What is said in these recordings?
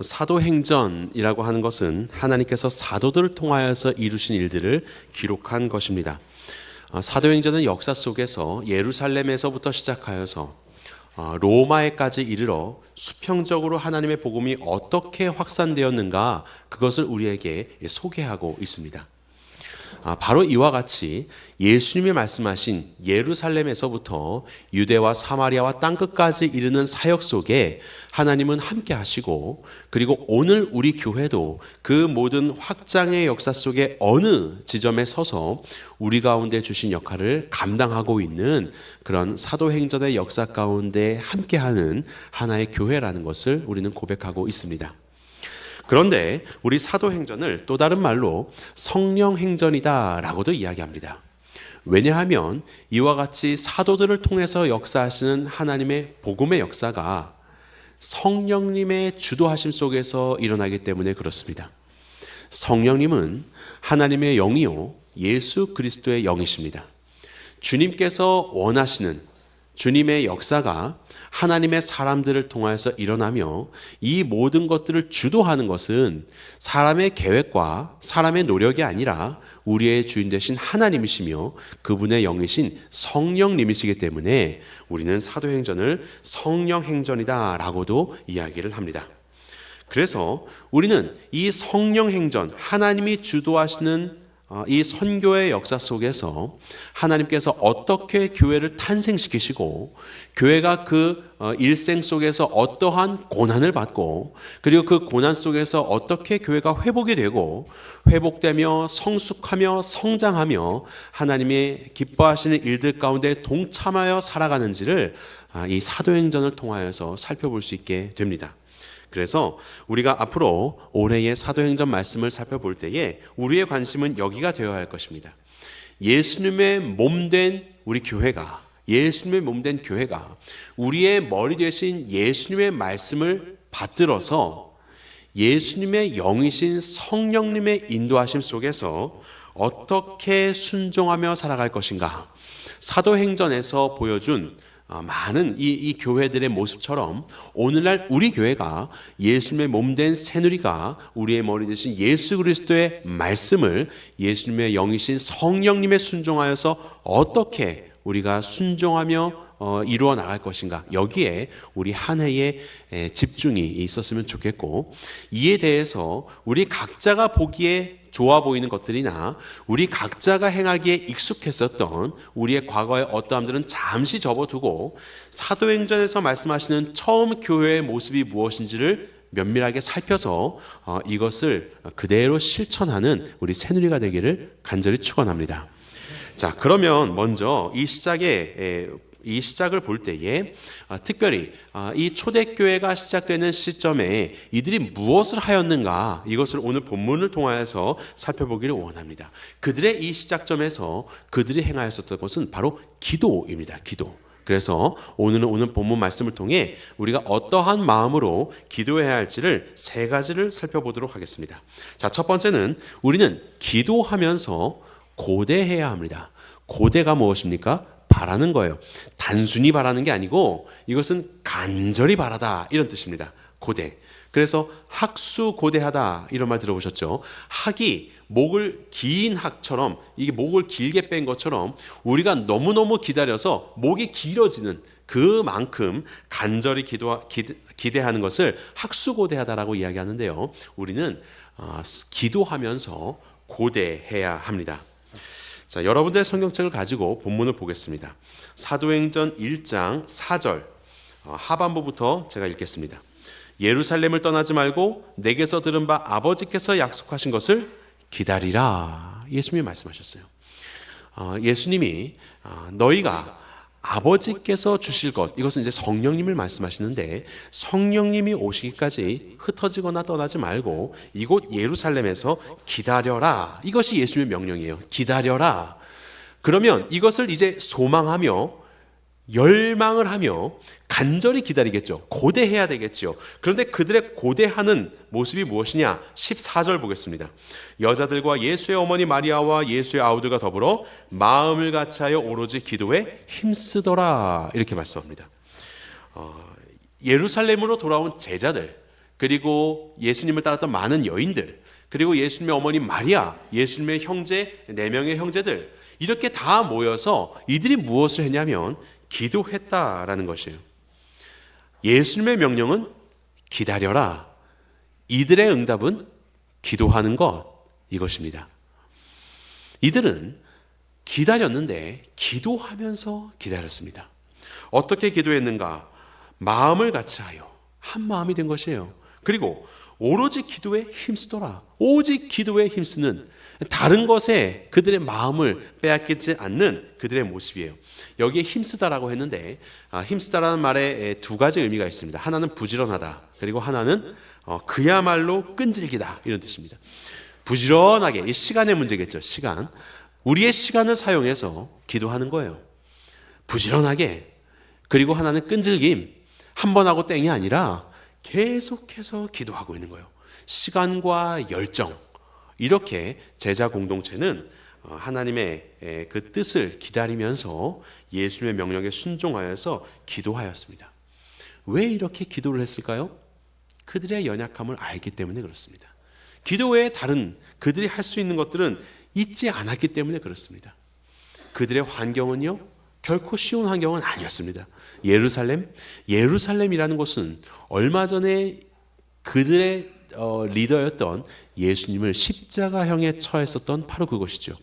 사도행전이라고 하는 것은 하나님께서 사도들을 통하여서 이루신 일들을 기록한 것입니다. 사도행전은 역사 속에서 예루살렘에서부터 시작하여서 로마에까지 이르러 수평적으로 하나님의 복음이 어떻게 확산되었는가, 그것을 우리에게 소개하고 있습니다. 바로 이와 같이 예수님이 말씀하신 예루살렘에서부터 유대와 사마리아와 땅끝까지 이르는 사역 속에 하나님은 함께 하시고, 그리고 오늘 우리 교회도 그 모든 확장의 역사 속에 어느 지점에 서서 우리 가운데 주신 역할을 감당하고 있는 그런 사도행전의 역사 가운데 함께하는 하나의 교회라는 것을 우리는 고백하고 있습니다. 그런데 우리 사도행전을 또 다른 말로 성령행전이다 라고도 이야기합니다. 왜냐하면 이와 같이 사도들을 통해서 역사하시는 하나님의 복음의 역사가 성령님의 주도하심 속에서 일어나기 때문에 그렇습니다. 성령님은 하나님의 영이요 예수 그리스도의 영이십니다. 주님께서 원하시는 주님의 역사가 하나님의 사람들을 통해서 일어나며 이 모든 것들을 주도하는 것은 사람의 계획과 사람의 노력이 아니라 우리의 주인 되신 하나님이시며 그분의 영이신 성령님이시기 때문에 우리는 사도행전을 성령행전이다 라고도 이야기를 합니다. 그래서 우리는 이 성령행전, 하나님이 주도하시는 이 선교의 역사 속에서 하나님께서 어떻게 교회를 탄생시키시고 교회가 그 일생 속에서 어떠한 고난을 받고, 그리고 그 고난 속에서 어떻게 교회가 회복이 되고 회복되며 성숙하며 성장하며 하나님의 기뻐하시는 일들 가운데 동참하여 살아가는지를 이 사도행전을 통하여서 살펴볼 수 있게 됩니다. 그래서 우리가 앞으로 올해의 사도행전 말씀을 살펴볼 때에 우리의 관심은 여기가 되어야 할 것입니다. 예수님의 몸된 우리 교회가, 예수님의 몸된 교회가 우리의 머리 되신 예수님의 말씀을 받들어서 예수님의 영이신 성령님의 인도하심 속에서 어떻게 순종하며 살아갈 것인가. 사도행전에서 보여준 많은 이 교회들의 모습처럼 오늘날 우리 교회가 예수님의 몸된 새누리가 우리의 머리 되신 예수 그리스도의 말씀을 예수님의 영이신 성령님의 순종하여서 어떻게 우리가 순종하며 이루어 나갈 것인가, 여기에 우리 한 해의 집중이 있었으면 좋겠고, 이에 대해서 우리 각자가 보기에 좋아 보이는 것들이나 우리 각자가 행하기에 익숙했었던 우리의 과거의 어떠함들은 잠시 접어두고 사도행전에서 말씀하시는 처음 교회의 모습이 무엇인지를 면밀하게 살펴서 이것을 그대로 실천하는 우리 새누리가 되기를 간절히 축원합니다. 자, 그러면 먼저 이 시작을 볼 때에 특별히 이 초대교회가 시작되는 시점에 이들이 무엇을 하였는가, 이것을 오늘 본문을 통하여서 살펴보기를 원합니다. 그들의 이 시작점에서 그들이 행하였었던 것은 바로 기도입니다. 기도. 그래서 오늘 본문 말씀을 통해 우리가 어떠한 마음으로 기도해야 할지를 세 가지를 살펴보도록 하겠습니다. 자, 첫 번째는 우리는 기도하면서 고대해야 합니다. 고대가 무엇입니까? 바라는 거예요. 단순히 바라는 게 아니고 이것은 간절히 바라다, 이런 뜻입니다. 고대. 그래서 학수고대하다, 이런 말 들어보셨죠? 학이 목을 긴 학처럼, 이게 목을 길게 뺀 것처럼 우리가 너무너무 기다려서 목이 길어지는 그만큼 간절히 기대하는 것을 학수고대하다라고 이야기하는데요. 우리는 기도하면서 고대해야 합니다. 자, 여러분들의 성경책을 가지고 본문을 보겠습니다. 사도행전 1장 4절 하반부부터 제가 읽겠습니다. 예루살렘을 떠나지 말고 내게서 들은 바 아버지께서 약속하신 것을 기다리라. 예수님이 말씀하셨어요. 예수님이 너희가 아버지께서 주실 것, 이것은 이제 성령님을 말씀하시는데, 성령님이 오시기까지 흩어지거나 떠나지 말고 이곳 예루살렘에서 기다려라. 이것이 예수님의 명령이에요. 기다려라. 그러면 이것을 이제 소망하며 열망을 하며 간절히 기다리겠죠. 고대해야 되겠죠. 그런데 그들의 고대하는 모습이 무엇이냐? 14절 보겠습니다. 여자들과 예수의 어머니 마리아와 예수의 아우들과 더불어 마음을 같이하여 오로지 기도에 힘쓰더라, 이렇게 말씀합니다. 예루살렘으로 돌아온 제자들, 그리고 예수님을 따랐던 많은 여인들, 그리고 예수님의 어머니 마리아, 예수님의 형제 4명의 형제들, 이렇게 다 모여서 이들이 무엇을 했냐면 기도했다라는 것이에요. 예수님의 명령은 기다려라. 이들의 응답은 기도하는 것, 이것입니다. 이들은 기다렸는데 기도하면서 기다렸습니다. 어떻게 기도했는가? 마음을 같이 하여 한 마음이 된 것이에요. 그리고 오로지 기도에 힘쓰더라. 오직 기도에 힘쓰는, 다른 것에 그들의 마음을 빼앗기지 않는 그들의 모습이에요. 여기에 힘쓰다라고 했는데 힘쓰다라는 말에 2가지 의미가 있습니다. 하나는 부지런하다, 그리고 하나는 그야말로 끈질기다, 이런 뜻입니다. 부지런하게, 이 시간의 문제겠죠. 시간, 우리의 시간을 사용해서 기도하는 거예요. 부지런하게. 그리고 하나는 끈질김, 한 번 하고 땡이 아니라 계속해서 기도하고 있는 거예요. 시간과 열정, 이렇게 제자 공동체는 하나님의 그 뜻을 기다리면서 예수님의 명령에 순종하여서 기도하였습니다. 왜 이렇게 기도를 했을까요? 그들의 연약함을 알기 때문에 그렇습니다. 기도 외에 다른 그들이 할 수 있는 것들은 있지 않았기 때문에 그렇습니다. 그들의 환경은요, 결코 쉬운 환경은 아니었습니다. 예루살렘이라는 곳은 얼마 전에 그들의 리더였던 예수님을 십자가형에 처했었던 바로 그곳이죠.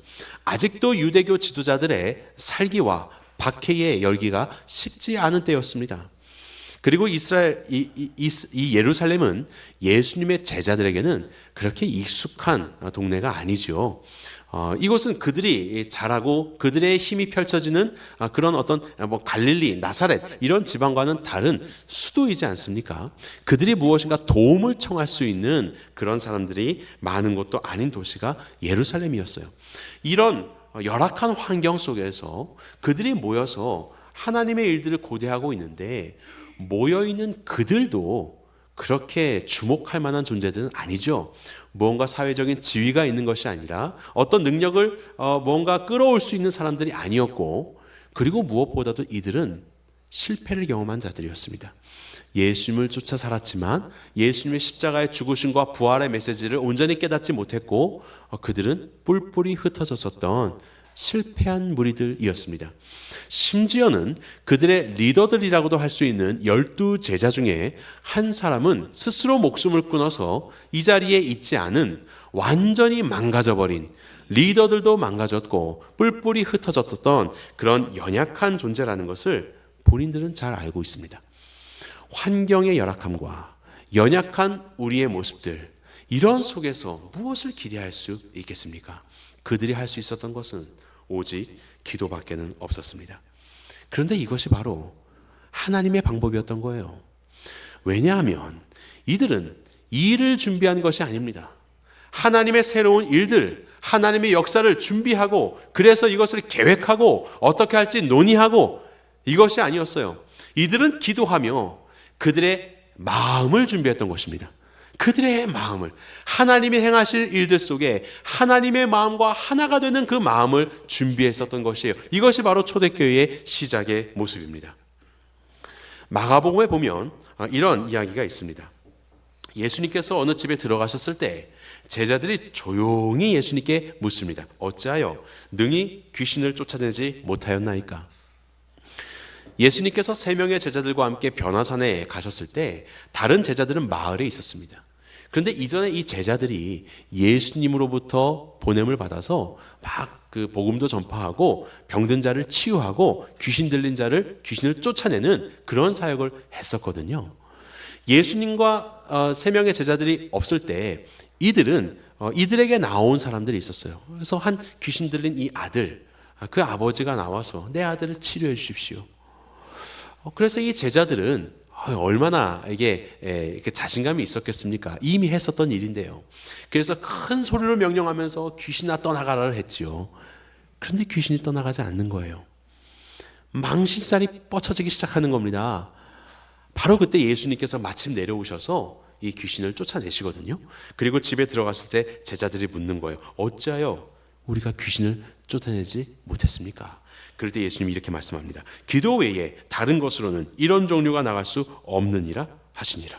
아직도 유대교 지도자들의 살기와 박해의 열기가 쉽지 않은 때였습니다. 그리고 이 예루살렘은 예수님의 제자들에게는 그렇게 익숙한 동네가 아니죠. 이곳은 그들이 자라고 그들의 힘이 펼쳐지는 그런 어떤 갈릴리, 나사렛 이런 지방과는 다른 수도이지 않습니까? 그들이 무엇인가 도움을 청할 수 있는 그런 사람들이 많은 곳도 아닌 도시가 예루살렘이었어요. 이런 열악한 환경 속에서 그들이 모여서 하나님의 일들을 고대하고 있는데, 모여있는 그들도 그렇게 주목할 만한 존재들은 아니죠. 무언가 사회적인 지위가 있는 것이 아니라 어떤 능력을 뭔가 끌어올 수 있는 사람들이 아니었고, 그리고 무엇보다도 이들은 실패를 경험한 자들이었습니다. 예수님을 쫓아 살았지만 예수님의 십자가의 죽으심과 부활의 메시지를 온전히 깨닫지 못했고, 그들은 뿔뿔이 흩어졌었던 실패한 무리들이었습니다. 심지어는 그들의 리더들이라고도 할 수 있는 12제자 중에 한 사람은 스스로 목숨을 끊어서 이 자리에 있지 않은, 완전히 망가져버린, 리더들도 망가졌고 뿔뿔이 흩어졌던 그런 연약한 존재라는 것을 본인들은 잘 알고 있습니다. 환경의 열악함과 연약한 우리의 모습들, 이런 속에서 무엇을 기대할 수 있겠습니까? 그들이 할 수 있었던 것은 오직 기도밖에는 없었습니다. 그런데 이것이 바로 하나님의 방법이었던 거예요. 왜냐하면 이들은 일을 준비한 것이 아닙니다. 하나님의 새로운 일들, 하나님의 역사를 준비하고, 그래서 이것을 계획하고 어떻게 할지 논의하고, 이것이 아니었어요. 이들은 기도하며 그들의 마음을 준비했던 것입니다. 그들의 마음을, 하나님이 행하실 일들 속에 하나님의 마음과 하나가 되는 그 마음을 준비했었던 것이에요. 이것이 바로 초대교회의 시작의 모습입니다. 마가복음에 보면 이런 이야기가 있습니다. 예수님께서 어느 집에 들어가셨을 때 제자들이 조용히 예수님께 묻습니다. 어찌하여 능히 귀신을 쫓아내지 못하였나이까? 예수님께서 3명의 제자들과 함께 변화산에 가셨을 때 다른 제자들은 마을에 있었습니다. 그런데 이전에 이 제자들이 예수님으로부터 보냄을 받아서 막 그 복음도 전파하고 병든 자를 치유하고 귀신 들린 자를, 귀신을 쫓아내는 그런 사역을 했었거든요. 예수님과 3명의 제자들이 없을 때 이들에게 나온 사람들이 있었어요. 그래서 한 귀신 들린 이 아들, 그 아버지가 나와서 내 아들을 치료해 주십시오. 그래서 이 제자들은 얼마나 이게 자신감이 있었겠습니까? 이미 했었던 일인데요. 그래서 큰 소리로 명령하면서 귀신아 떠나가라를 했지요. 그런데 귀신이 떠나가지 않는 거예요. 망신살이 뻗쳐지기 시작하는 겁니다. 바로 그때 예수님께서 마침 내려오셔서 이 귀신을 쫓아내시거든요. 그리고 집에 들어갔을 때 제자들이 묻는 거예요. 어찌하여 우리가 귀신을 쫓아내지 못했습니까? 그럴 때 예수님이 이렇게 말씀합니다. 기도 외에 다른 것으로는 이런 종류가 나갈 수 없느니라 하시니라.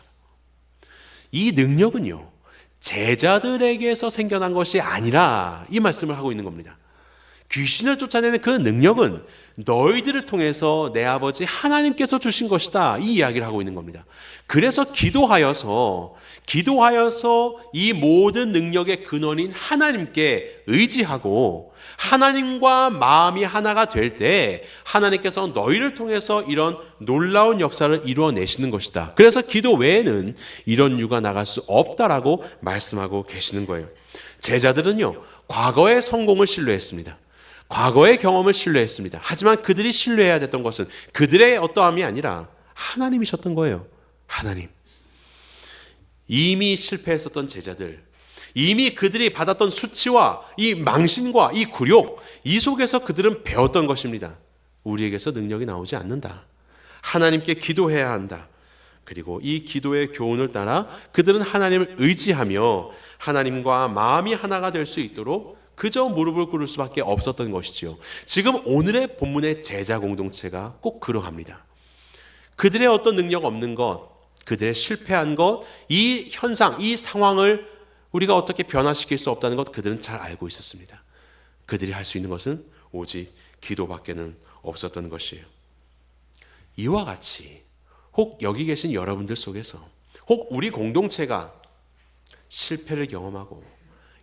이 능력은요, 제자들에게서 생겨난 것이 아니라 이 말씀을 하고 있는 겁니다. 귀신을 쫓아내는 그 능력은 너희들을 통해서 내 아버지 하나님께서 주신 것이다, 이 이야기를 하고 있는 겁니다. 그래서 기도하여서 이 모든 능력의 근원인 하나님께 의지하고 하나님과 마음이 하나가 될 때 하나님께서 너희를 통해서 이런 놀라운 역사를 이루어내시는 것이다. 그래서 기도 외에는 이런 유가 나갈 수 없다라고 말씀하고 계시는 거예요. 제자들은요, 과거의 성공을 신뢰했습니다. 과거의 경험을 신뢰했습니다. 하지만 그들이 신뢰해야 됐던 것은 그들의 어떠함이 아니라 하나님이셨던 거예요. 하나님. 이미 실패했었던 제자들, 이미 그들이 받았던 수치와 이 망신과 이 굴욕, 이 속에서 그들은 배웠던 것입니다. 우리에게서 능력이 나오지 않는다. 하나님께 기도해야 한다. 그리고 이 기도의 교훈을 따라 그들은 하나님을 의지하며 하나님과 마음이 하나가 될 수 있도록 그저 무릎을 꿇을 수밖에 없었던 것이지요. 지금 오늘의 본문의 제자 공동체가 꼭 그러합니다. 그들의 어떤 능력 없는 것, 그들의 실패한 것, 이 현상, 이 상황을 우리가 어떻게 변화시킬 수 없다는 것 그들은 잘 알고 있었습니다. 그들이 할 수 있는 것은 오직 기도밖에는 없었던 것이에요. 이와 같이 혹 여기 계신 여러분들 속에서 혹 우리 공동체가 실패를 경험하고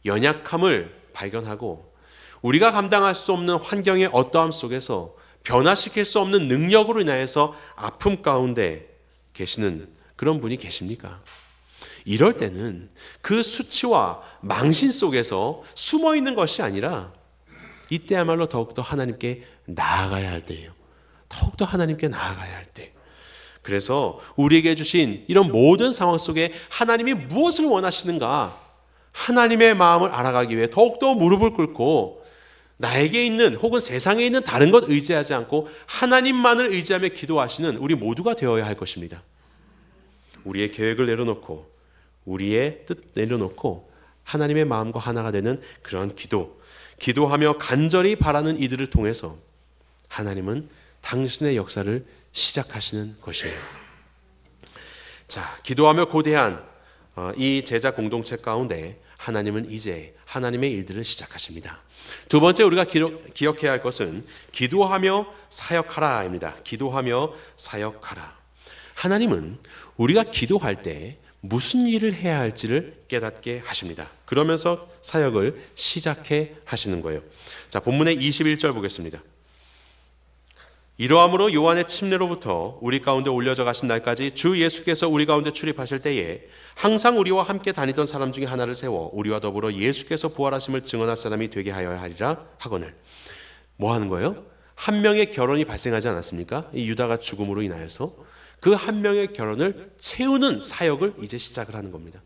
연약함을 발견하고 우리가 감당할 수 없는 환경의 어떠함 속에서 변화시킬 수 없는 능력으로 인하여서 아픔 가운데 계시는 그런 분이 계십니까? 이럴 때는 그 수치와 망신 속에서 숨어 있는 것이 아니라 이때야말로 더욱더 하나님께 나아가야 할 때예요. 더욱더 하나님께 나아가야 할 때. 그래서 우리에게 주신 이런 모든 상황 속에 하나님이 무엇을 원하시는가, 하나님의 마음을 알아가기 위해 더욱더 무릎을 꿇고 나에게 있는 혹은 세상에 있는 다른 것 의지하지 않고 하나님만을 의지하며 기도하시는 우리 모두가 되어야 할 것입니다. 우리의 계획을 내려놓고 우리의 뜻 내려놓고 하나님의 마음과 하나가 되는 그런 기도하며 간절히 바라는 이들을 통해서 하나님은 당신의 역사를 시작하시는 것이에요. 자, 기도하며 고대한 이 제자 공동체 가운데 하나님은 이제 하나님의 일들을 시작하십니다. 두 번째 우리가 기억해야 할 것은 기도하며 사역하라입니다. 기도하며 사역하라. 하나님은 우리가 기도할 때 무슨 일을 해야 할지를 깨닫게 하십니다. 그러면서 사역을 시작해 하시는 거예요. 자, 본문의 21절 보겠습니다. 이러함으로 요한의 침례로부터 우리 가운데 올려져 가신 날까지 주 예수께서 우리 가운데 출입하실 때에 항상 우리와 함께 다니던 사람 중에 하나를 세워 우리와 더불어 예수께서 부활하심을 증언할 사람이 되게 하여야 하리라 하거늘. 뭐 하는 거예요? 한 명의 결혼이 발생하지 않았습니까? 이 유다가 죽음으로 인하여서 그 한 명의 결혼을 채우는 사역을 이제 시작을 하는 겁니다.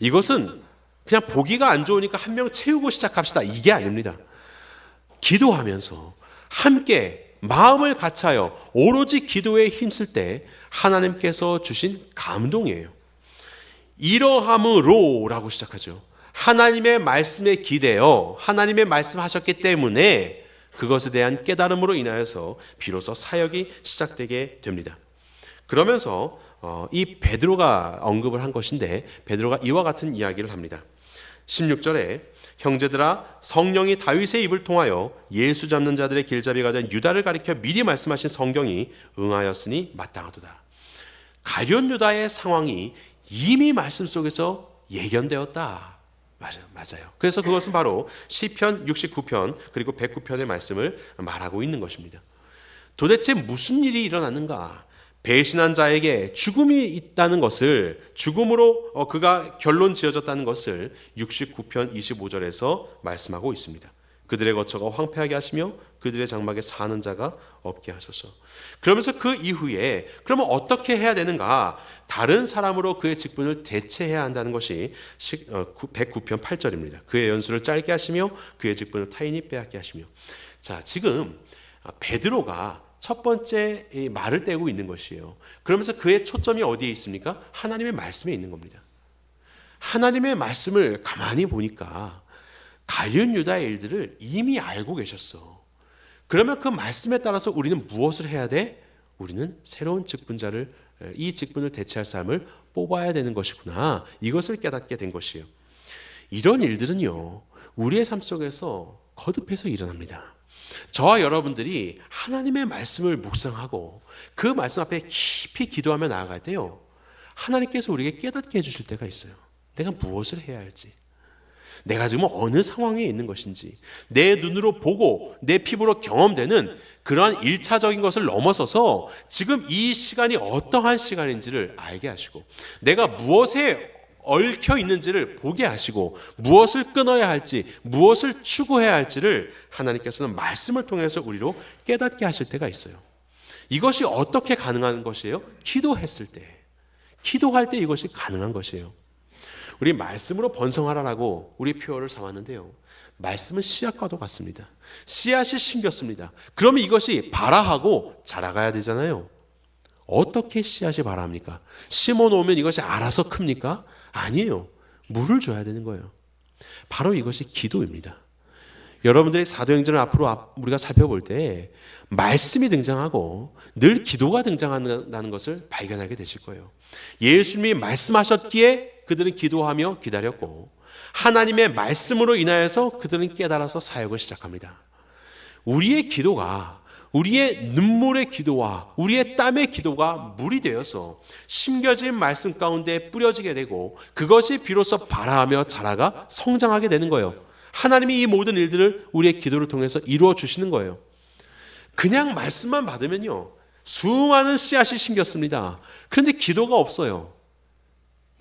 이것은 그냥 보기가 안 좋으니까 한 명 채우고 시작합시다, 이게 아닙니다. 기도하면서 함께 마음을 같이하여 오로지 기도에 힘쓸 때 하나님께서 주신 감동이에요. 이러함으로 라고 시작하죠. 하나님의 말씀에 기대어 하나님의 말씀하셨기 때문에 그것에 대한 깨달음으로 인하여서 비로소 사역이 시작되게 됩니다. 그러면서 이 베드로가 언급을 한 것인데 베드로가 이와 같은 이야기를 합니다. 16절에 형제들아, 성령이 다윗의 입을 통하여 예수 잡는 자들의 길잡이가 된 유다를 가리켜 미리 말씀하신 성경이 응하였으니 마땅하도다. 가룟 유다의 상황이 이미 말씀 속에서 예견되었다. 맞아요. 그래서 그것은 바로 시편 69편 그리고 109편의 말씀을 말하고 있는 것입니다. 도대체 무슨 일이 일어나는가? 배신한 자에게 죽음이 있다는 것을, 죽음으로 그가 결론 지어졌다는 것을 69편 25절에서 말씀하고 있습니다. 그들의 거처가 황폐하게 하시며 그들의 장막에 사는 자가 없게 하소서. 그러면서 그 이후에 그러면 어떻게 해야 되는가? 다른 사람으로 그의 직분을 대체해야 한다는 것이 109편 8절입니다. 그의 연수를 짧게 하시며 그의 직분을 타인이 빼앗게 하시며. 자, 지금 베드로가 첫 번째 말을 떼고 있는 것이에요. 그러면서 그의 초점이 어디에 있습니까? 하나님의 말씀에 있는 겁니다. 하나님의 말씀을 가만히 보니까 가룟 유다의 일들을 이미 알고 계셨어. 그러면 그 말씀에 따라서 우리는 무엇을 해야 돼? 우리는 새로운 직분자를, 이 직분을 대체할 사람을 뽑아야 되는 것이구나. 이것을 깨닫게 된 것이에요. 이런 일들은요, 우리의 삶 속에서 거듭해서 일어납니다. 저와 여러분들이 하나님의 말씀을 묵상하고 그 말씀 앞에 깊이 기도하며 나아갈 때요, 하나님께서 우리에게 깨닫게 해주실 때가 있어요. 내가 무엇을 해야 할지, 내가 지금 어느 상황에 있는 것인지, 내 눈으로 보고 내 피부로 경험되는 그러한 1차적인 것을 넘어서서 지금 이 시간이 어떠한 시간인지를 알게 하시고, 내가 무엇에 얽혀 있는지를 보게 하시고, 무엇을 끊어야 할지, 무엇을 추구해야 할지를 하나님께서는 말씀을 통해서 우리로 깨닫게 하실 때가 있어요. 이것이 어떻게 가능한 것이에요? 기도했을 때, 기도할 때 이것이 가능한 것이에요. 우리 말씀으로 번성하라라고 우리 표어를 삼았는데요, 말씀은 씨앗과도 같습니다. 씨앗이 심겼습니다. 그러면 이것이 발아하고 자라가야 되잖아요. 어떻게 씨앗이 발아합니까? 심어놓으면 이것이 알아서 큽니까? 아니에요. 물을 줘야 되는 거예요. 바로 이것이 기도입니다. 여러분들의 사도행전을 앞으로 우리가 살펴볼 때 말씀이 등장하고 늘 기도가 등장한다는 것을 발견하게 되실 거예요. 예수님이 말씀하셨기에 그들은 기도하며 기다렸고, 하나님의 말씀으로 인하여서 그들은 깨달아서 사역을 시작합니다. 우리의 기도가, 우리의 눈물의 기도와 우리의 땀의 기도가 물이 되어서 심겨진 말씀 가운데 뿌려지게 되고, 그것이 비로소 발아하며 자라가 성장하게 되는 거예요. 하나님이 이 모든 일들을 우리의 기도를 통해서 이루어 주시는 거예요. 그냥 말씀만 받으면요, 수많은 씨앗이 심겼습니다. 그런데 기도가 없어요.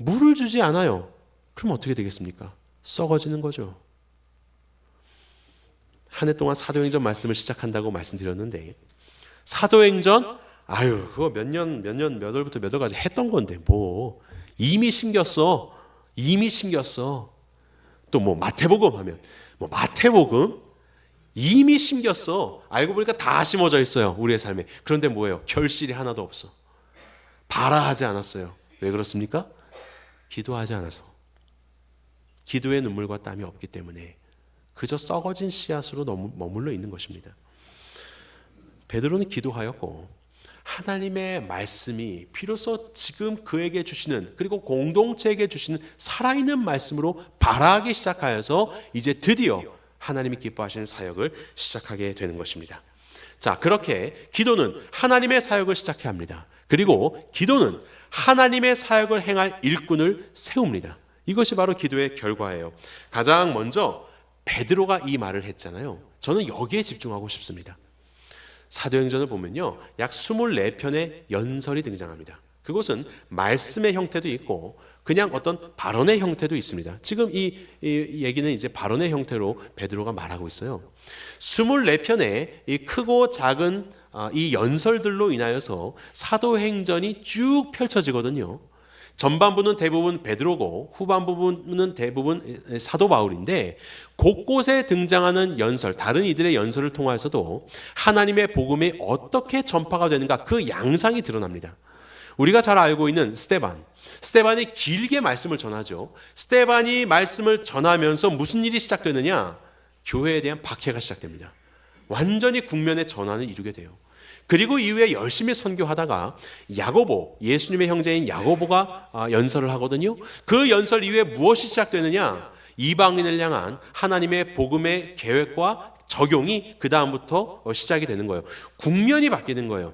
물을 주지 않아요. 그럼 어떻게 되겠습니까? 썩어지는 거죠. 한 해 동안 사도행전 말씀을 시작한다고 말씀드렸는데, 사도행전 그거 몇 월부터 몇 월까지 했던 건데 뭐 이미 심겼어. 또 뭐 마태복음 하면 마태복음 이미 심겼어. 알고 보니까 다 심어져 있어요, 우리의 삶에. 그런데 뭐예요? 결실이 하나도 없어. 발아하지 않았어요. 왜 그렇습니까? 기도하지 않아서. 기도의 눈물과 땀이 없기 때문에 그저 썩어진 씨앗으로 머물러 있는 것입니다. 베드로는 기도하였고, 하나님의 말씀이 비로소 지금 그에게 주시는, 그리고 공동체에게 주시는 살아있는 말씀으로 발아하기 시작하여서 이제 드디어 하나님이 기뻐하시는 사역을 시작하게 되는 것입니다. 자, 그렇게 기도는 하나님의 사역을 시작해야 합니다. 그리고 기도는 하나님의 사역을 행할 일꾼을 세웁니다. 이것이 바로 기도의 결과예요. 가장 먼저 베드로가 이 말을 했잖아요. 저는 여기에 집중하고 싶습니다. 사도행전을 보면요, 약 24편의 연설이 등장합니다. 그것은 말씀의 형태도 있고 그냥 어떤 발언의 형태도 있습니다. 지금 이 얘기는 이제 발언의 형태로 베드로가 말하고 있어요. 24편의 이 크고 작은 이 연설들로 인하여서 사도행전이 쭉 펼쳐지거든요. 전반부는 대부분 베드로고 후반부는 대부분 사도 바울인데, 곳곳에 등장하는 연설, 다른 이들의 연설을 통해서도 하나님의 복음이 어떻게 전파가 되는가, 그 양상이 드러납니다. 우리가 잘 알고 있는 스데반이 길게 말씀을 전하죠. 스데반이 말씀을 전하면서 무슨 일이 시작되느냐? 교회에 대한 박해가 시작됩니다. 완전히 국면의 전환을 이루게 돼요. 그리고 이후에 열심히 선교하다가 야고보, 예수님의 형제인 야고보가 연설을 하거든요. 그 연설 이후에 무엇이 시작되느냐? 이방인을 향한 하나님의 복음의 계획과 적용이 그 다음부터 시작이 되는 거예요. 국면이 바뀌는 거예요.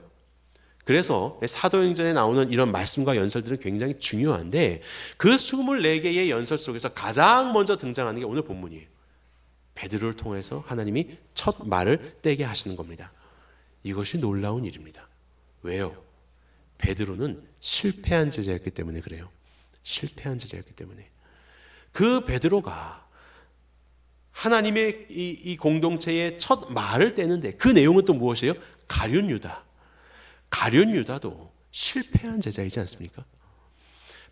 그래서 사도행전에 나오는 이런 말씀과 연설들은 굉장히 중요한데, 그 24개의 연설 속에서 가장 먼저 등장하는 게 오늘 본문이에요. 베드로를 통해서 하나님이 첫 말을 떼게 하시는 겁니다. 이것이 놀라운 일입니다. 왜요? 베드로는 실패한 제자였기 때문에 그래요. 실패한 제자였기 때문에. 그 베드로가 하나님의 이 공동체의 첫 말을 떼는데, 그 내용은 또 무엇이에요? 가룟 유다도 실패한 제자이지 않습니까?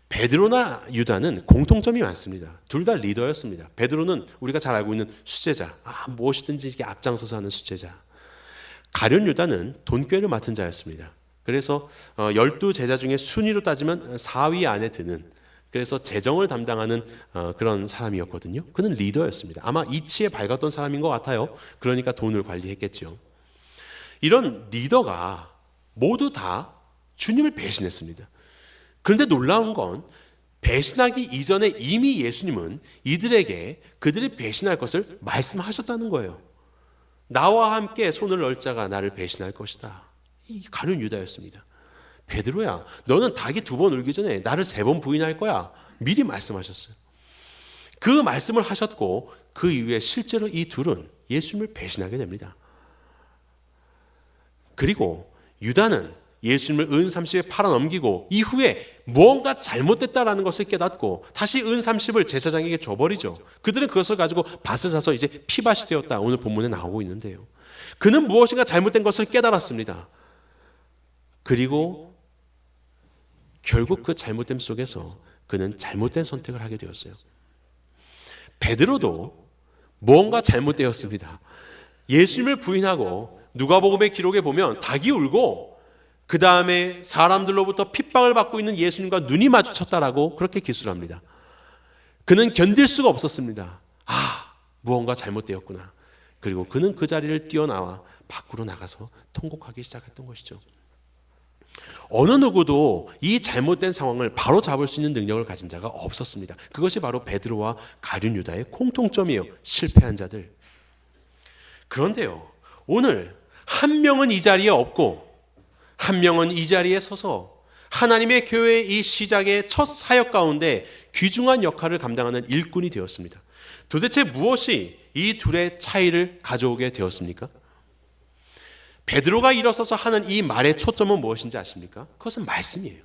베드로나 유다는 공통점이 많습니다. 둘 다 리더였습니다. 베드로는 우리가 잘 알고 있는 수제자, 무엇이든지 이렇게 앞장서서 하는 수제자. 가룟 유다는 돈꾀를 맡은 자였습니다. 그래서 12제자 중에 순위로 따지면 4위 안에 드는, 그래서 재정을 담당하는 그런 사람이었거든요. 그는 리더였습니다. 아마 이치에 밝았던 사람인 것 같아요. 그러니까 돈을 관리했겠죠. 이런 리더가 모두 다 주님을 배신했습니다. 그런데 놀라운 건 배신하기 이전에 이미 예수님은 이들에게 그들이 배신할 것을 말씀하셨다는 거예요. 나와 함께 손을 넣을 자가 나를 배신할 것이다. 이 가룟 유다였습니다. 베드로야, 너는 닭이 2번 울기 전에 나를 3번 부인할 거야. 미리 말씀하셨어요. 그 말씀을 하셨고 그 이후에 실제로 이 둘은 예수님을 배신하게 됩니다. 그리고 유다는 예수님을 은 30에 팔아넘기고 이후에 무언가 잘못됐다라는 것을 깨닫고 다시 은 30을 제사장에게 줘버리죠. 그들은 그것을 가지고 밭을 사서 이제 피밭이 되었다. 오늘 본문에 나오고 있는데요. 그는 무엇인가 잘못된 것을 깨달았습니다. 그리고 결국 그 잘못됨 속에서 그는 잘못된 선택을 하게 되었어요. 베드로도 무언가 잘못되었습니다. 예수님을 부인하고 누가복음의 기록에 보면 닭이 울고 그 다음에 사람들로부터 핍박을 받고 있는 예수님과 눈이 마주쳤다라고 그렇게 기술합니다. 그는 견딜 수가 없었습니다. 무언가 잘못되었구나. 그리고 그는 그 자리를 뛰어나와 밖으로 나가서 통곡하기 시작했던 것이죠. 어느 누구도 이 잘못된 상황을 바로 잡을 수 있는 능력을 가진 자가 없었습니다. 그것이 바로 베드로와 가룟 유다의 공통점이에요. 실패한 자들. 그런데요, 오늘 한 명은 이 자리에 없고 한 명은 이 자리에 서서 하나님의 교회의 이 시작의 첫 사역 가운데 귀중한 역할을 감당하는 일꾼이 되었습니다. 도대체 무엇이 이 둘의 차이를 가져오게 되었습니까? 베드로가 일어서서 하는 이 말의 초점은 무엇인지 아십니까? 그것은 말씀이에요.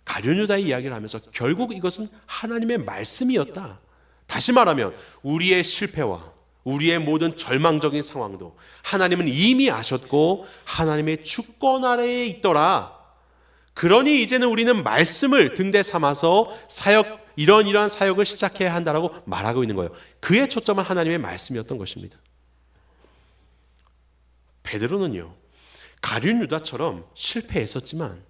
가룟 유다의 이야기를 하면서 결국 이것은 하나님의 말씀이었다. 다시 말하면 우리의 실패와 우리의 모든 절망적인 상황도 하나님은 이미 아셨고 하나님의 주권 아래에 있더라. 그러니 이제는 우리는 말씀을 등대 삼아서 이러한 사역을 시작해야 한다라고 말하고 있는 거예요. 그의 초점은 하나님의 말씀이었던 것입니다. 베드로는요, 가룟 유다처럼 실패했었지만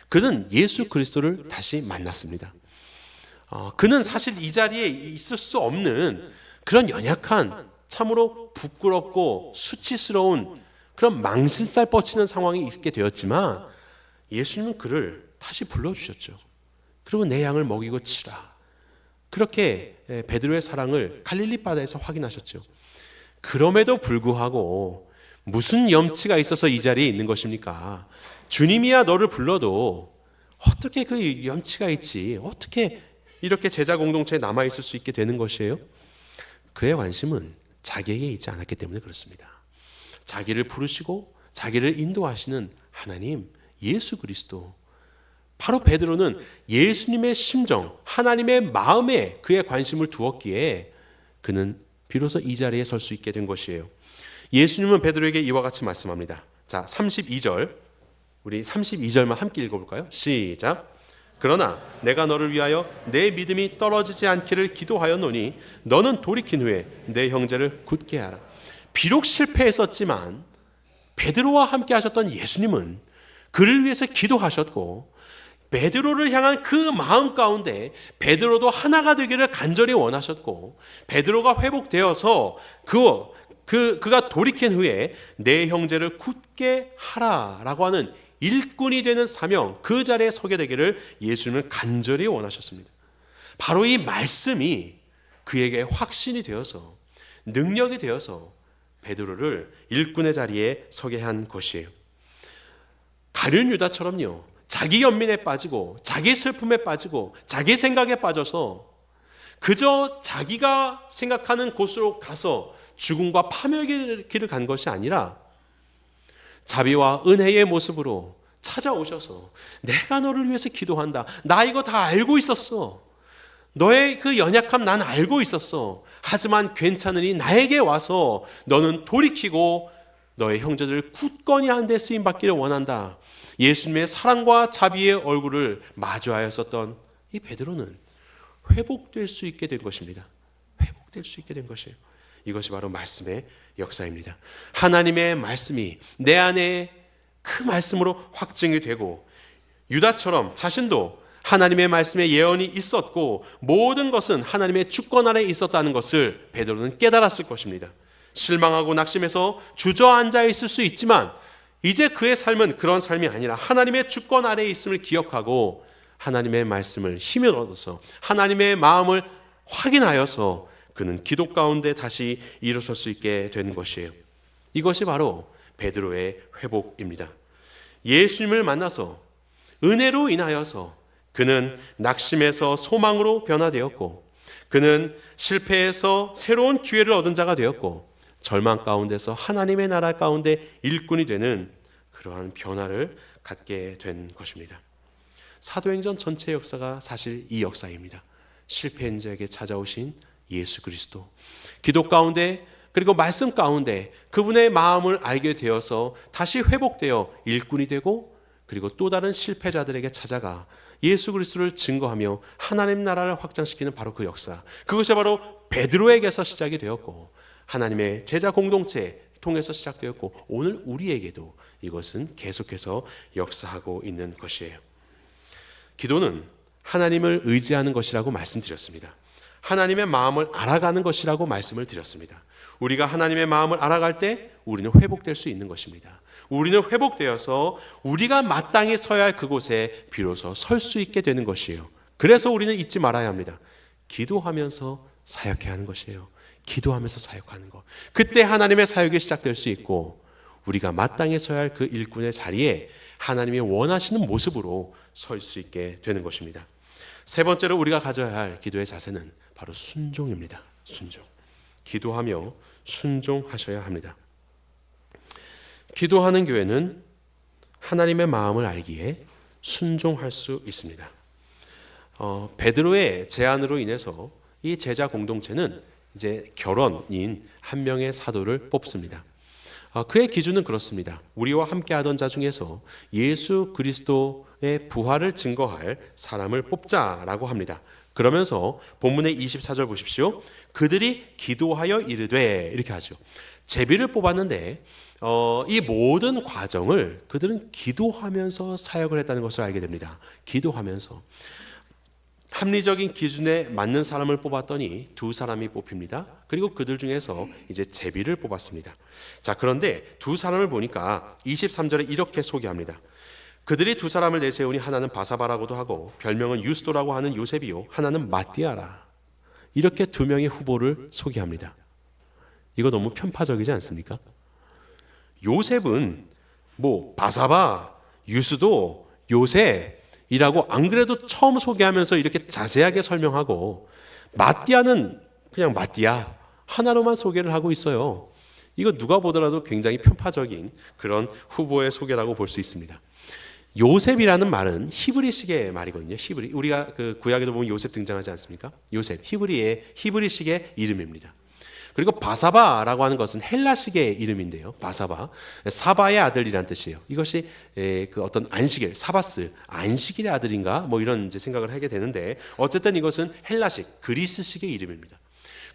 그는 예수 그리스도를 다시 만났습니다. 그는 사실 이 자리에 있을 수 없는 그런 연약한 참으로 부끄럽고 수치스러운 그런 망신살 뻗치는 상황이 있게 되었지만 예수님은 그를 다시 불러주셨죠. 그리고 내 양을 먹이고 치라. 그렇게 베드로의 사랑을 갈릴리 바다에서 확인하셨죠. 그럼에도 불구하고 무슨 염치가 있어서 이 자리에 있는 것입니까? 주님이야 너를 불러도 어떻게 그 염치가 있지? 어떻게 이렇게 제자 공동체에 남아있을 수 있게 되는 것이에요? 그의 관심은 자기에게 있지 않았기 때문에 그렇습니다. 자기를 부르시고 자기를 인도하시는 하나님, 예수 그리스도. 바로 베드로는 예수님의 심정, 하나님의 마음에 그의 관심을 두었기에 그는 비로소 이 자리에 설 수 있게 된 것이에요. 예수님은 베드로에게 이와 같이 말씀합니다. 자, 32절. 우리 32절만 함께 읽어볼까요? 시작. 그러나 내가 너를 위하여 내 믿음이 떨어지지 않기를 기도하였노니 너는 돌이킨 후에 내 형제를 굳게 하라. 비록 실패했었지만 베드로와 함께 하셨던 예수님은 그를 위해서 기도하셨고 베드로를 향한 그 마음 가운데 베드로도 하나가 되기를 간절히 원하셨고 베드로가 회복되어서 그가 돌이킨 후에 내 형제를 굳게 하라라고 하는 일꾼이 되는 사명, 그 자리에 서게 되기를 예수님은 간절히 원하셨습니다. 바로 이 말씀이 그에게 확신이 되어서 능력이 되어서 베드로를 일꾼의 자리에 서게 한 것이에요. 가룟 유다처럼요, 자기 연민에 빠지고 자기 슬픔에 빠지고 자기 생각에 빠져서 그저 자기가 생각하는 곳으로 가서 죽음과 파멸의 길을 간 것이 아니라 자비와 은혜의 모습으로 찾아오셔서 내가 너를 위해서 기도한다. 나 이거 다 알고 있었어. 너의 그 연약함 난 알고 있었어. 하지만 괜찮으니 나에게 와서 너는 돌이키고 너의 형제들을 굳건히 한 데 쓰임받기를 원한다. 예수님의 사랑과 자비의 얼굴을 마주하였었던 이 베드로는 회복될 수 있게 된 것입니다. 회복될 수 있게 된 것이에요. 이것이 바로 말씀의 역사입니다. 하나님의 말씀이 내 안에 그 말씀으로 확증이 되고 유다처럼 자신도 하나님의 말씀에 예언이 있었고 모든 것은 하나님의 주권 아래 있었다는 것을 베드로는 깨달았을 것입니다. 실망하고 낙심해서 주저앉아 있을 수 있지만 이제 그의 삶은 그런 삶이 아니라 하나님의 주권 아래에 있음을 기억하고 하나님의 말씀을 힘을 얻어서 하나님의 마음을 확인하여서 그는 기도 가운데 다시 일어설 수 있게 되는 것이에요. 이것이 바로 베드로의 회복입니다. 예수님을 만나서 은혜로 인하여서 그는 낙심에서 소망으로 변화되었고, 그는 실패에서 새로운 기회를 얻은 자가 되었고, 절망 가운데서 하나님의 나라 가운데 일꾼이 되는 그러한 변화를 갖게 된 것입니다. 사도행전 전체 역사가 사실 이 역사입니다. 실패한 자에게 찾아오신 예수 그리스도, 기도 가운데 그리고 말씀 가운데 그분의 마음을 알게 되어서 다시 회복되어 일꾼이 되고, 그리고 또 다른 실패자들에게 찾아가 예수 그리스도를 증거하며 하나님 나라를 확장시키는 바로 그 역사, 그것이 바로 베드로에게서 시작이 되었고 하나님의 제자 공동체 통해서 시작되었고, 오늘 우리에게도 이것은 계속해서 역사하고 있는 것이에요. 기도는 하나님을 의지하는 것이라고 말씀드렸습니다. 하나님의 마음을 알아가는 것이라고 말씀을 드렸습니다. 우리가 하나님의 마음을 알아갈 때 우리는 회복될 수 있는 것입니다. 우리는 회복되어서 우리가 마땅히 서야 할 그곳에 비로소 설 수 있게 되는 것이에요. 그래서 우리는 잊지 말아야 합니다. 기도하면서 사역해야 하는 것이에요. 기도하면서 사역하는 것. 그때 하나님의 사역이 시작될 수 있고, 우리가 마땅히 서야 할 그 일꾼의 자리에 하나님이 원하시는 모습으로 설 수 있게 되는 것입니다. 세 번째로 우리가 가져야 할 기도의 자세는 바로 순종입니다. 순종. 기도하며 순종하셔야 합니다. 기도하는 교회는 하나님의 마음을 알기에 순종할 수 있습니다. 베드로의 제안으로 인해서 이 제자 공동체는 이제 결혼인 한 명의 사도를 뽑습니다. 그의 기준은 그렇습니다. 우리와 함께하던 자 중에서 예수 그리스도의 부활을 증거할 사람을 뽑자라고 합니다. 그러면서 본문의 24절 보십시오. 그들이 기도하여 이르되, 이렇게 하죠. 제비를 뽑았는데 이 모든 과정을 그들은 기도하면서 사역을 했다는 것을 알게 됩니다. 기도하면서. 합리적인 기준에 맞는 사람을 뽑았더니 두 사람이 뽑힙니다. 그리고 그들 중에서 이제 제비를 뽑았습니다. 자, 그런데 두 사람을 보니까 23절에 이렇게 소개합니다. 그들이 두 사람을 내세우니 하나는 바사바라고도 하고 별명은 유스도라고 하는 요셉이요, 하나는 마띠아라. 이렇게 두 명의 후보를 소개합니다. 이거 너무 편파적이지 않습니까? 요셉은 바사바, 유스도, 요셉이라고 안 그래도 처음 소개하면서 이렇게 자세하게 설명하고, 마띠아는 그냥 마띠아 하나로만 소개를 하고 있어요. 이거 누가 보더라도 굉장히 편파적인 그런 후보의 소개라고 볼 수 있습니다. 요셉이라는 말은 히브리식의 말이거든요. 히브리. 우리가 그 구약에도 보면 요셉 등장하지 않습니까? 요셉, 히브리식의 이름입니다. 그리고 바사바라고 하는 것은 헬라식의 이름인데요. 바사바, 사바의 아들이란 뜻이에요. 이것이 그 어떤 안식일, 사바스, 안식일의 아들인가? 이런 이제 생각을 하게 되는데, 어쨌든 이것은 헬라식, 그리스식의 이름입니다.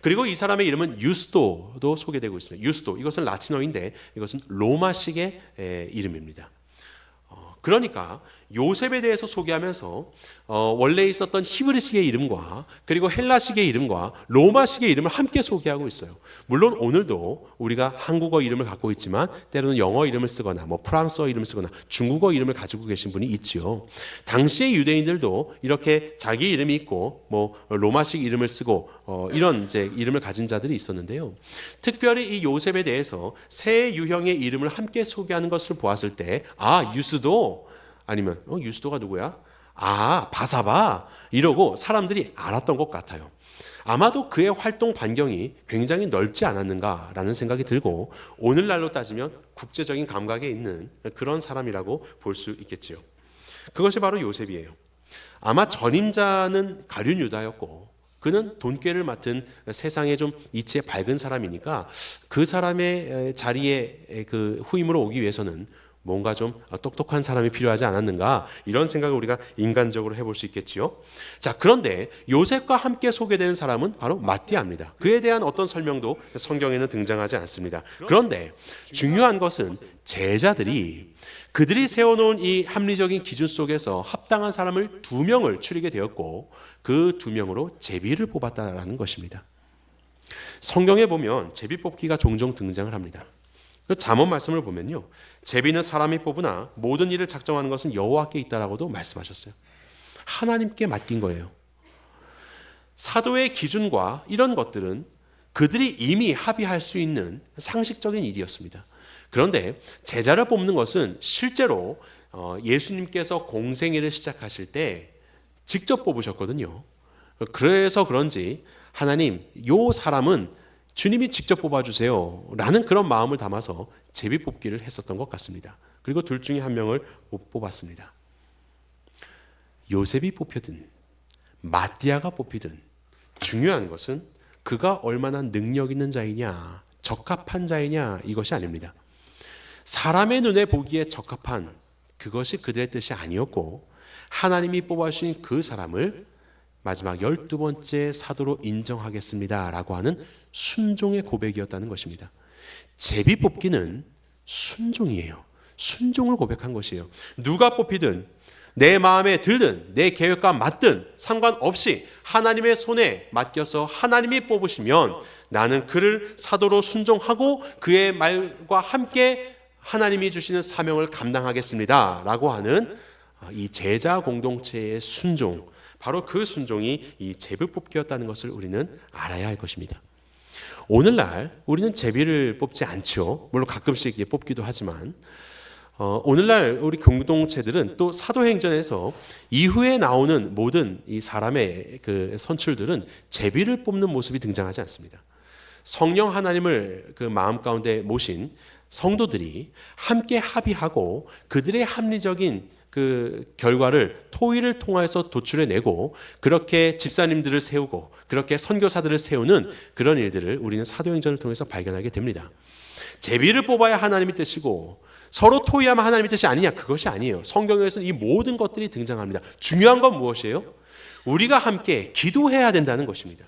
그리고 이 사람의 이름은 유스도도 소개되고 있습니다. 유스도, 이것은 라틴어인데 이것은 로마식의 이름입니다. 그러니까 요셉에 대해서 소개하면서 원래 있었던 히브리식의 이름과 그리고 헬라식의 이름과 로마식의 이름을 함께 소개하고 있어요. 물론 오늘도 우리가 한국어 이름을 갖고 있지만 때로는 영어 이름을 쓰거나 프랑스어 이름을 쓰거나 중국어 이름을 가지고 계신 분이 있지요. 당시의 유대인들도 이렇게 자기 이름이 있고 로마식 이름을 쓰고 이런 이제 이름을 가진 자들이 있었는데요. 특별히 이 요셉에 대해서 세 유형의 이름을 함께 소개하는 것을 보았을 때, 유스도, 아니면 유스도가 누구야? 바사바, 이러고 사람들이 알았던 것 같아요. 아마도 그의 활동 반경이 굉장히 넓지 않았는가라는 생각이 들고, 오늘날로 따지면 국제적인 감각에 있는 그런 사람이라고 볼 수 있겠지요. 그것이 바로 요셉이에요. 아마 전임자는 가룟 유다였고, 그는 돈꾀를 맡은 세상에 좀 이치에 밝은 사람이니까 그 사람의 자리에 그 후임으로 오기 위해서는 뭔가 좀 똑똑한 사람이 필요하지 않았는가, 이런 생각을 우리가 인간적으로 해볼 수 있겠지요. 자, 그런데 요셉과 함께 소개되는 사람은 바로 마띠아입니다. 그에 대한 어떤 설명도 성경에는 등장하지 않습니다. 그런데 중요한 것은 제자들이 그들이 세워놓은 이 합리적인 기준 속에서 합당한 사람을 두 명을 추리게 되었고, 그 두 명으로 제비를 뽑았다라는 것입니다. 성경에 보면 제비 뽑기가 종종 등장을 합니다. 잠언 말씀을 보면요, 제비는 사람이 뽑으나 모든 일을 작정하는 것은 여호와께 있다라고도 말씀하셨어요. 하나님께 맡긴 거예요. 사도의 기준과 이런 것들은 그들이 이미 합의할 수 있는 상식적인 일이었습니다. 그런데 제자를 뽑는 것은 실제로 예수님께서 공생애를 시작하실 때 직접 뽑으셨거든요. 그래서 그런지 하나님, 요 사람은 주님이 직접 뽑아주세요 라는 그런 마음을 담아서 제비 뽑기를 했었던 것 같습니다. 그리고 둘 중에 한 명을 뽑았습니다. 요셉이 뽑히든 마띠아가 뽑히든 중요한 것은 그가 얼마나 능력 있는 자이냐, 적합한 자이냐, 이것이 아닙니다. 사람의 눈에 보기에 적합한 그것이 그들의 뜻이 아니었고, 하나님이 뽑아주신 그 사람을 마지막 12번째 사도로 인정하겠습니다 라고 하는 순종의 고백이었다는 것입니다. 제비 뽑기는 순종이에요. 순종을 고백한 것이에요. 누가 뽑히든 내 마음에 들든 내 계획과 맞든 상관없이 하나님의 손에 맡겨서 하나님이 뽑으시면 나는 그를 사도로 순종하고 그의 말과 함께 하나님이 주시는 사명을 감당하겠습니다 라고 하는 이 제자 공동체의 순종, 바로 그 순종이 이 제비 뽑기였다는 것을 우리는 알아야 할 것입니다. 오늘날 우리는 제비를 뽑지 않죠. 물론 가끔씩 뽑기도 하지만 오늘날 우리 공동체들은 또 사도행전에서 이후에 나오는 모든 이 사람의 그 선출들은 제비를 뽑는 모습이 등장하지 않습니다. 성령 하나님을 그 마음 가운데 모신 성도들이 함께 합의하고 그들의 합리적인 그 결과를 토의를 통해서 도출해내고 그렇게 집사님들을 세우고 그렇게 선교사들을 세우는 그런 일들을 우리는 사도행전을 통해서 발견하게 됩니다. 제비를 뽑아야 하나님의 뜻이고 서로 토의하면 하나님의 뜻이 아니냐, 그것이 아니에요. 성경에서는 이 모든 것들이 등장합니다. 중요한 건 무엇이에요? 우리가 함께 기도해야 된다는 것입니다.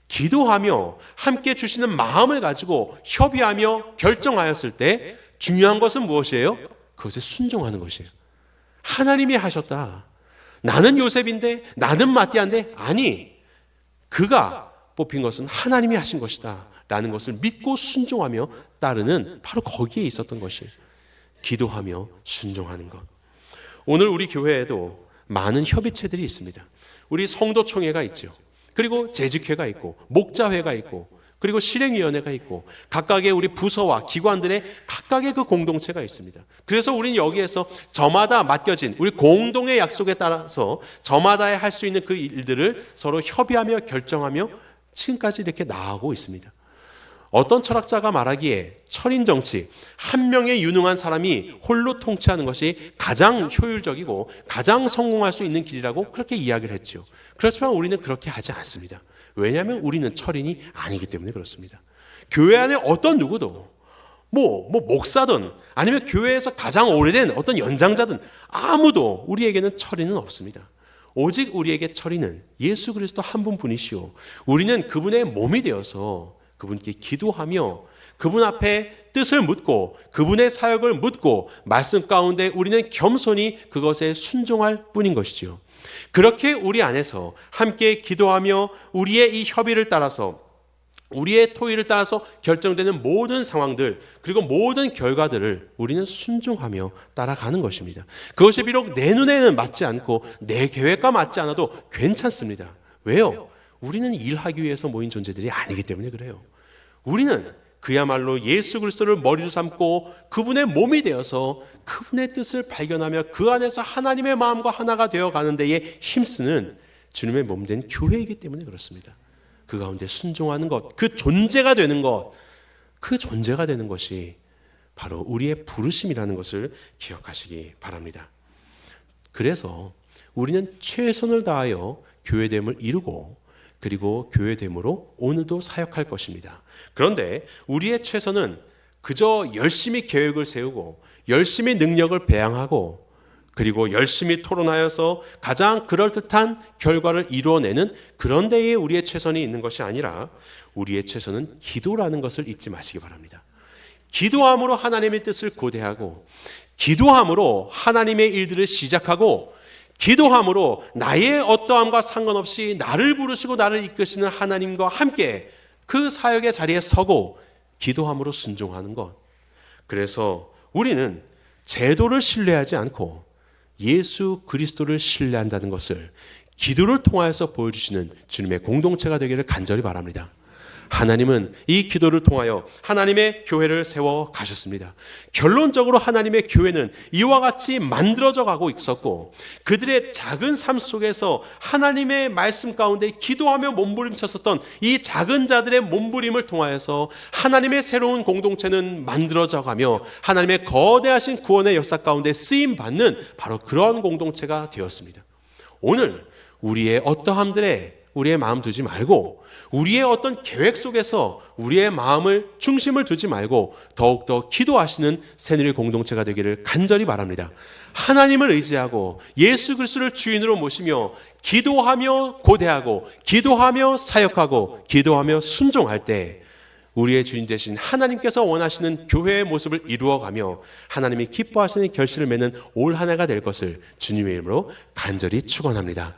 기도하며 함께 주시는 마음을 가지고 협의하며 결정하였을 때 중요한 것은 무엇이에요? 그것에 순종하는 것이에요. 하나님이 하셨다. 나는 요셉인데, 나는 마띠아인데, 아니, 그가 뽑힌 것은 하나님이 하신 것이다 라는 것을 믿고 순종하며 따르는 바로 거기에 있었던 것이에요. 기도하며 순종하는 것. 오늘 우리 교회에도 많은 협의체들이 있습니다. 우리 성도총회가 있죠. 그리고 재직회가 있고 목자회가 있고 그리고 실행위원회가 있고 각각의 우리 부서와 기관들의 각각의 그 공동체가 있습니다. 그래서 우리는 여기에서 저마다 맡겨진 우리 공동의 약속에 따라서 저마다에 할 수 있는 그 일들을 서로 협의하며 결정하며 지금까지 이렇게 나아가고 있습니다. 어떤 철학자가 말하기에 철인 정치, 한 명의 유능한 사람이 홀로 통치하는 것이 가장 효율적이고 가장 성공할 수 있는 길이라고 그렇게 이야기를 했죠. 그렇지만 우리는 그렇게 하지 않습니다. 왜냐하면 우리는 철인이 아니기 때문에 그렇습니다. 교회 안에 어떤 누구도 목사든 아니면 교회에서 가장 오래된 어떤 연장자든 아무도 우리에게는 철인은 없습니다. 오직 우리에게 철인은 예수 그리스도 한 분뿐이시오. 우리는 그분의 몸이 되어서 그분께 기도하며 그분 앞에 뜻을 묻고 그분의 사역을 묻고 말씀 가운데 우리는 겸손히 그것에 순종할 뿐인 것이지요. 그렇게 우리 안에서 함께 기도하며 우리의 이 협의를 따라서 우리의 토의를 따라서 결정되는 모든 상황들 그리고 모든 결과들을 우리는 순종하며 따라가는 것입니다. 그것이 비록 내 눈에는 맞지 않고 내 계획과 맞지 않아도 괜찮습니다. 왜요? 우리는 일하기 위해서 모인 존재들이 아니기 때문에 그래요. 우리는 그야말로 예수 그리스도를 머리로 삼고 그분의 몸이 되어서 그분의 뜻을 발견하며 그 안에서 하나님의 마음과 하나가 되어가는 데에 힘쓰는 주님의 몸된 교회이기 때문에 그렇습니다. 그 가운데 순종하는 것, 그 존재가 되는 것, 그 존재가 되는 것이 바로 우리의 부르심이라는 것을 기억하시기 바랍니다. 그래서 우리는 최선을 다하여 교회됨을 이루고 그리고 교회됨으로 오늘도 사역할 것입니다. 그런데 우리의 최선은 그저 열심히 계획을 세우고 열심히 능력을 배양하고 그리고 열심히 토론하여서 가장 그럴듯한 결과를 이루어내는 그런 데에 우리의 최선이 있는 것이 아니라 우리의 최선은 기도라는 것을 잊지 마시기 바랍니다. 기도함으로 하나님의 뜻을 고대하고 기도함으로 하나님의 일들을 시작하고 기도함으로 나의 어떠함과 상관없이 나를 부르시고 나를 이끄시는 하나님과 함께 그 사역의 자리에 서고 기도함으로 순종하는 것. 그래서 우리는 제도를 신뢰하지 않고 예수 그리스도를 신뢰한다는 것을 기도를 통하여서 보여주시는 주님의 공동체가 되기를 간절히 바랍니다. 하나님은 이 기도를 통하여 하나님의 교회를 세워 가셨습니다. 결론적으로 하나님의 교회는 이와 같이 만들어져 가고 있었고, 그들의 작은 삶 속에서 하나님의 말씀 가운데 기도하며 몸부림쳤었던 이 작은 자들의 몸부림을 통하여서 하나님의 새로운 공동체는 만들어져 가며 하나님의 거대하신 구원의 역사 가운데 쓰임 받는 바로 그러한 공동체가 되었습니다. 오늘 우리의 어떠함들에 우리의 마음 두지 말고, 우리의 어떤 계획 속에서 우리의 마음을 중심을 두지 말고 더욱더 기도하시는 새누리 공동체가 되기를 간절히 바랍니다. 하나님을 의지하고 예수 그리스도를 주인으로 모시며 기도하며 고대하고 기도하며 사역하고 기도하며 순종할 때 우리의 주인 되신 하나님께서 원하시는 교회의 모습을 이루어가며 하나님이 기뻐하시는 결실을 맺는 올 한 해가 될 것을 주님의 이름으로 간절히 축원합니다.